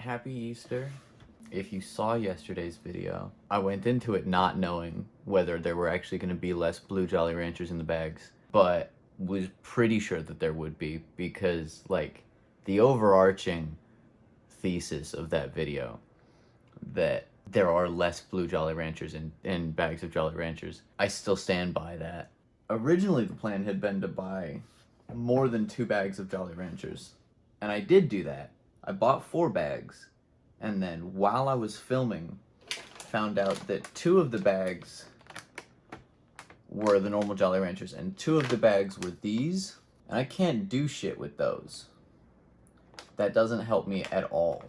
Happy Easter. If you saw yesterday's video, I went into it not knowing whether there were actually going to be less blue Jolly Ranchers in the bags, but was pretty sure that there would be because, like, the overarching thesis of that video that there are less blue Jolly Ranchers in bags of Jolly Ranchers, I still stand by that. Originally, the plan had been to buy more than 2 bags of Jolly Ranchers, and I did do that. I bought 4 bags, and then while I was filming, found out that 2 of the bags were the normal Jolly Ranchers, and 2 of the bags were these, and I can't do shit with those. That doesn't help me at all.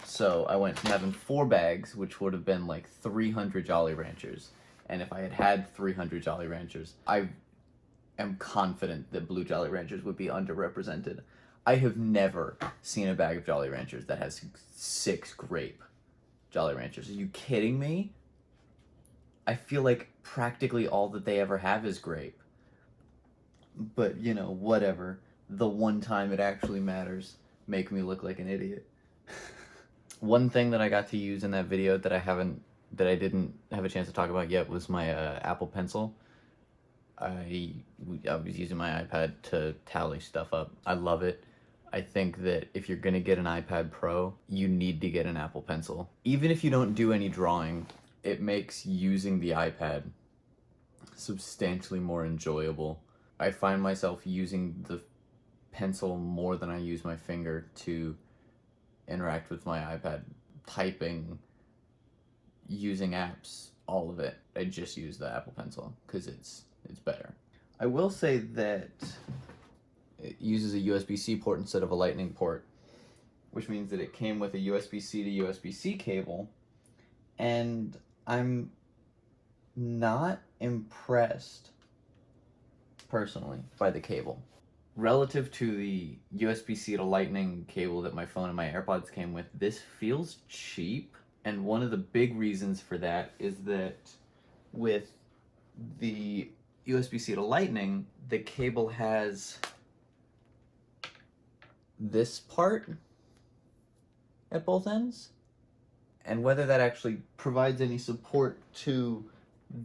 So I went from having 4 bags, which would have been like 300 Jolly Ranchers, and if I had had 300 Jolly Ranchers, I am confident that blue Jolly Ranchers would be underrepresented. I have never seen a bag of Jolly Ranchers that has 6 grape Jolly Ranchers. Are you kidding me? I feel like practically all that they ever have is grape. But, you know, whatever. The one time it actually matters, make me look like an idiot. One thing that I got to use in that video that I didn't have a chance to talk about yet was my Apple Pencil. I was using my iPad to tally stuff up. I love it. I think that if you're gonna get an iPad Pro, you need to get an Apple Pencil. Even if you don't do any drawing, it makes using the iPad substantially more enjoyable. I find myself using the pencil more than I use my finger to interact with my iPad, typing, using apps, all of it. I just use the Apple Pencil because it's better. I will say that it uses a USB-C port instead of a Lightning port, which means that it came with a USB-C to USB-C cable, and I'm not impressed, personally, by the cable. Relative to the USB-C to Lightning cable that my phone and my AirPods came with, this feels cheap, and one of the big reasons for that is that with the USB-C to Lightning, the cable has this part at both ends, and whether that actually provides any support to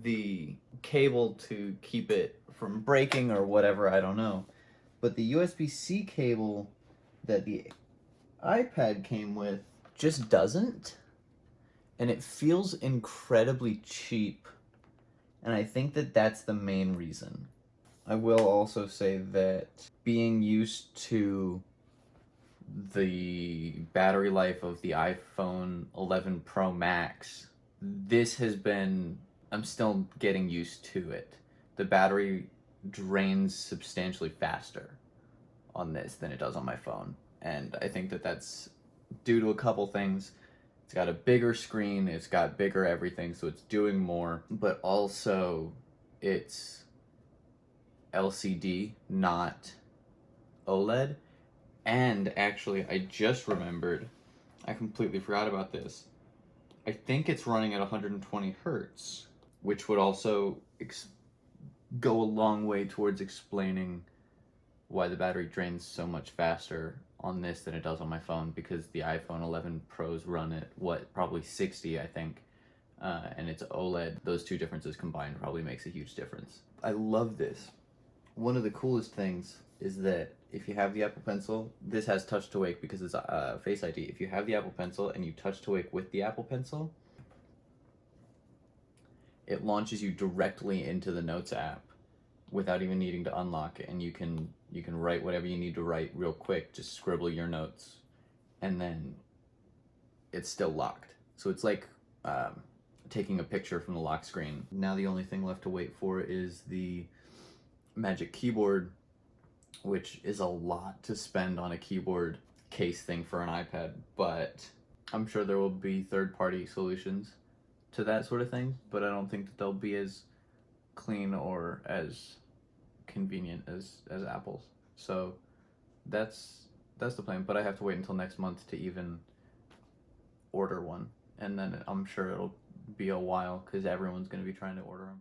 the cable to keep it from breaking or whatever, I don't know. But the USB-C cable that the iPad came with just doesn't, and it feels incredibly cheap, and I think that that's the main reason. I will also say that being used to the battery life of the iPhone 11 Pro Max, I'm still getting used to it. The battery drains substantially faster on this than it does on my phone, and I think that that's due to a couple things. It's got a bigger screen, it's got bigger everything, so it's doing more, but also it's LCD, not OLED. And actually, I just remembered, I completely forgot about this. I think it's running at 120 hertz, which would also go a long way towards explaining why the battery drains so much faster on this than it does on my phone, because the iPhone 11 Pros run at, probably 60, I think, and it's OLED. Those two differences combined probably makes a huge difference. I love this. One of the coolest things is that if you have the Apple Pencil, this has touch to wake because it's Face ID. If you have the Apple Pencil and you touch to wake with the Apple Pencil, it launches you directly into the Notes app without even needing to unlock it, and you can write whatever you need to write real quick, just scribble your notes, and then it's still locked. So it's like taking a picture from the lock screen. Now the only thing left to wait for is the Magic Keyboard, which is a lot to spend on a keyboard case thing for an iPad, but I'm sure there will be third-party solutions to that sort of thing, but I don't think that they'll be as clean or as convenient as Apple's. So that's the plan, but I have to wait until next month to even order one, and then I'm sure it'll be a while because everyone's going to be trying to order them.